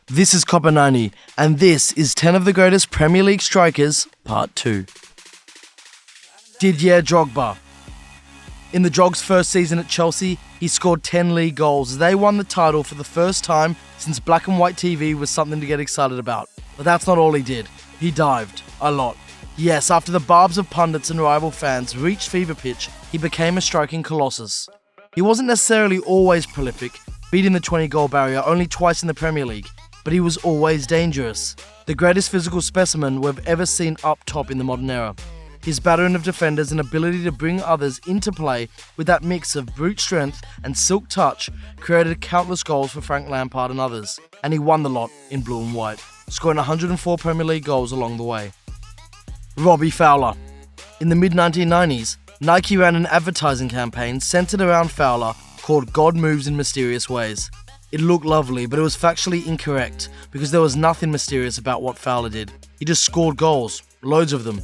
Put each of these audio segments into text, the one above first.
This is Copper 90, and this is 10 of the greatest Premier League strikers, Part 2. Didier Drogba. In the Drog's first season at Chelsea, he scored 10 league goals as they won the title for the first time since black and white TV was something to get excited about. But that's not all he did. He dived. A lot. Yes, after the barbs of pundits and rival fans reached fever pitch, he became a striking colossus. He wasn't necessarily always prolific, beating the 20-goal barrier only twice in the Premier League, but he was always dangerous. The greatest physical specimen we've ever seen up top in the modern era. His battering of defenders and ability to bring others into play with that mix of brute strength and silk touch created countless goals for Frank Lampard and others, and he won the lot in blue and white, scoring 104 Premier League goals along the way. Robbie Fowler. In the mid-1990s, Nike ran an advertising campaign centered around Fowler called God Moves in Mysterious Ways. It looked lovely, but it was factually incorrect because there was nothing mysterious about what Fowler did. He just scored goals, loads of them.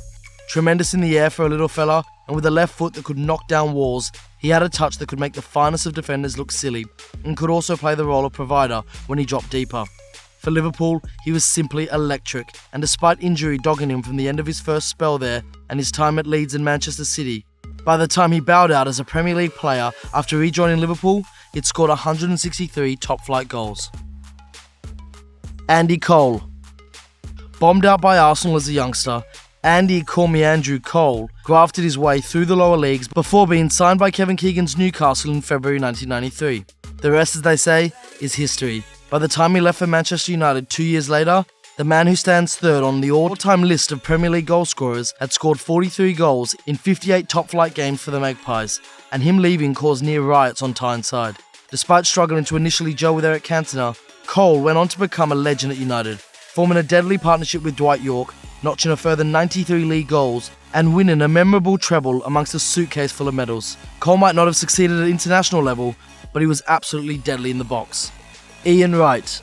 Tremendous in the air for a little fella, and with a left foot that could knock down walls, he had a touch that could make the finest of defenders look silly, and could also play the role of provider when he dropped deeper. For Liverpool, he was simply electric, and despite injury dogging him from the end of his first spell there and his time at Leeds and Manchester City, by the time he bowed out as a Premier League player after rejoining Liverpool, he'd scored 163 top-flight goals. Andy Cole. Bombed out by Arsenal as a youngster, Andy Call Me Andrew Cole grafted his way through the lower leagues before being signed by Kevin Keegan's Newcastle in February 1993. The rest, as they say, is history. By the time he left for Manchester United 2 years later, the man who stands third on the all-time list of Premier League goal scorers had scored 43 goals in 58 top-flight games for the Magpies, and him leaving caused near riots on Tyneside. Despite struggling to initially gel with Eric Cantona, Cole went on to become a legend at United, forming a deadly partnership with Dwight Yorke, notching a further 93 league goals, and winning a memorable treble amongst a suitcase full of medals. Cole might not have succeeded at international level, but he was absolutely deadly in the box. Ian Wright.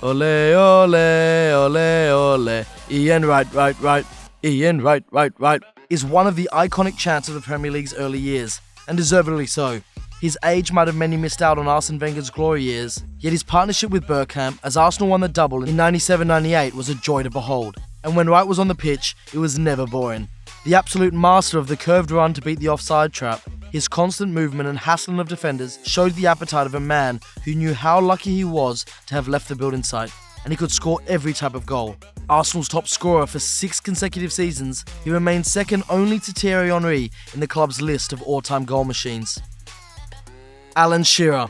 Ole, ole, ole, ole. Ian Wright, right. Ian Wright, right. Is one of the iconic chants of the Premier League's early years, and deservedly so. His age might have many missed out on Arsene Wenger's glory years, yet his partnership with Bergkamp as Arsenal won the double in 97-98 was a joy to behold. And when Wright was on the pitch, it was never boring. The absolute master of the curved run to beat the offside trap, his constant movement and hassling of defenders showed the appetite of a man who knew how lucky he was to have left the building site, and he could score every type of goal. Arsenal's top scorer for 6 consecutive seasons, he remained second only to Thierry Henry in the club's list of all-time goal machines. Alan Shearer.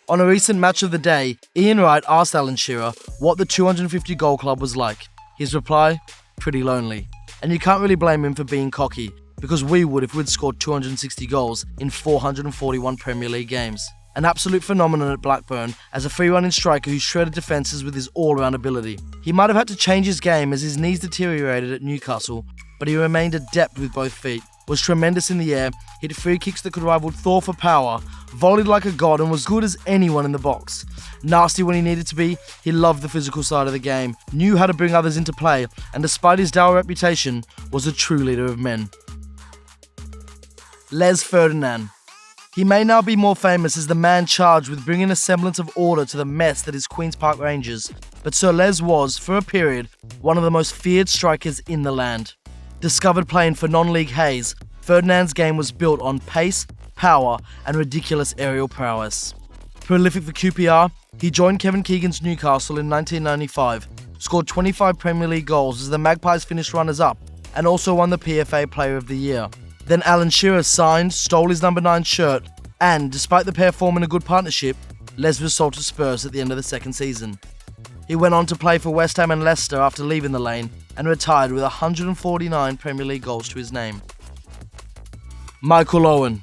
On a recent Match of the Day, Ian Wright asked Alan Shearer what the 250 goal club was like. His reply, pretty lonely. And you can't really blame him for being cocky, because we would if we'd scored 260 goals in 441 Premier League games. An absolute phenomenon at Blackburn as a free-running striker who shredded defences with his all-round ability. He might have had to change his game as his knees deteriorated at Newcastle, but he remained adept with both feet, was tremendous in the air, hit free kicks that could rival Thor for power, volleyed like a god and was good as anyone in the box. Nasty when he needed to be, he loved the physical side of the game, knew how to bring others into play, and despite his dour reputation, was a true leader of men. Les Ferdinand. He may now be more famous as the man charged with bringing a semblance of order to the mess that is Queen's Park Rangers, but Sir Les was, for a period, one of the most feared strikers in the land. Discovered playing for non-league Hayes, Ferdinand's game was built on pace, power, and ridiculous aerial prowess. Prolific for QPR, he joined Kevin Keegan's Newcastle in 1995, scored 25 Premier League goals as the Magpies finished runners-up, and also won the PFA Player of the Year. Then Alan Shearer signed, stole his number 9 shirt, and, despite the pair forming a good partnership, Les was sold to Spurs at the end of the second season. He went on to play for West Ham and Leicester after leaving the lane, and retired with 149 Premier League goals to his name. Michael Owen.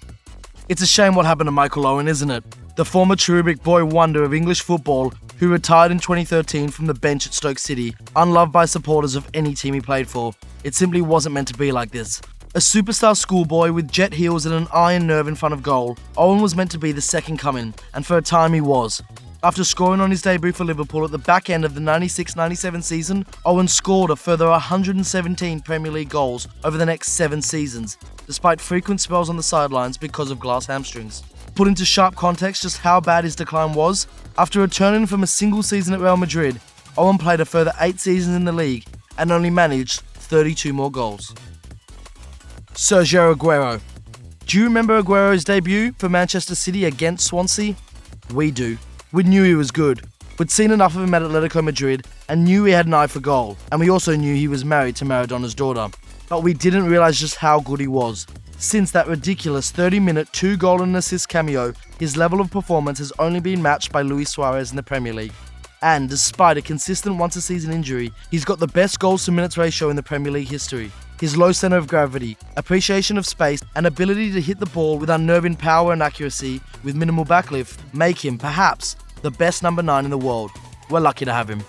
It's a shame what happened to Michael Owen, isn't it? The former cherubic boy wonder of English football, who retired in 2013 from the bench at Stoke City, unloved by supporters of any team he played for. It simply wasn't meant to be like this. A superstar schoolboy with jet heels and an iron nerve in front of goal, Owen was meant to be the second coming, and for a time he was. After scoring on his debut for Liverpool at the back end of the 96-97 season, Owen scored a further 117 Premier League goals over the next 7 seasons, despite frequent spells on the sidelines because of glass hamstrings. Put into sharp context just how bad his decline was, after returning from a single season at Real Madrid, Owen played a further 8 seasons in the league and only managed 32 more goals. Sergio Aguero. Do you remember Aguero's debut for Manchester City against Swansea? We do. We knew he was good. We'd seen enough of him at Atletico Madrid and knew he had an eye for goal, and we also knew he was married to Maradona's daughter. But we didn't realise just how good he was. Since that ridiculous 30-minute 2-goal and assist cameo, his level of performance has only been matched by Luis Suarez in the Premier League. And despite a consistent once-a-season injury, he's got the best goals-to-minutes ratio in the Premier League history. His low centre of gravity, appreciation of space, and ability to hit the ball with unnerving power and accuracy with minimal backlift make him, perhaps, the best number 9 in the world. We're lucky to have him.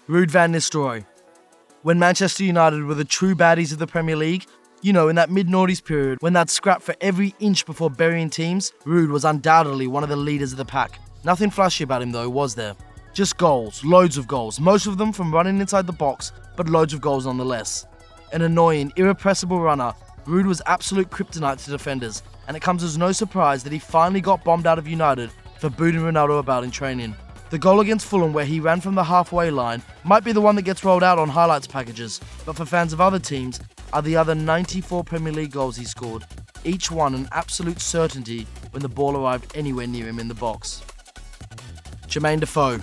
Ruud van Nistelrooy. When Manchester United were the true baddies of the Premier League, you know, in that mid-noughties period when they'd scrap for every inch before burying teams, Ruud was undoubtedly one of the leaders of the pack. Nothing flashy about him though, was there? Just goals, loads of goals, most of them from running inside the box, but loads of goals nonetheless. An annoying, irrepressible runner, Ruud was absolute kryptonite to defenders, and it comes as no surprise that he finally got bombed out of United for booting Ronaldo about in training. The goal against Fulham where he ran from the halfway line might be the one that gets rolled out on highlights packages, but for fans of other teams are the other 94 Premier League goals he scored, each one an absolute certainty when the ball arrived anywhere near him in the box. Jermaine Defoe.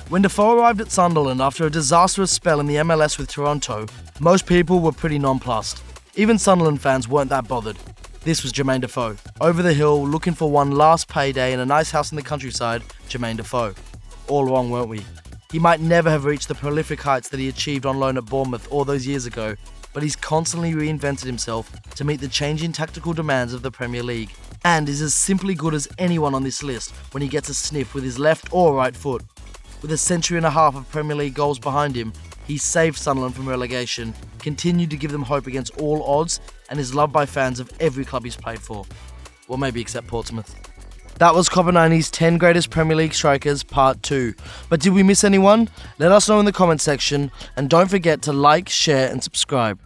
When Defoe arrived at Sunderland after a disastrous spell in the MLS with Toronto, most people were pretty nonplussed. Even Sunderland fans weren't that bothered. This was Jermaine Defoe. Over the hill, looking for one last payday in a nice house in the countryside, Jermaine Defoe. All wrong, weren't we? He might never have reached the prolific heights that he achieved on loan at Bournemouth all those years ago, but he's constantly reinvented himself to meet the changing tactical demands of the Premier League, and is as simply good as anyone on this list when he gets a sniff with his left or right foot. With a century and a half of Premier League goals behind him, he saved Sunderland from relegation, continued to give them hope against all odds, and is loved by fans of every club he's played for. Well, maybe except Portsmouth. That was Copper90's 10 Greatest Premier League Strikers Part 2. But did we miss anyone? Let us know in the comment section, and don't forget to like, share and subscribe.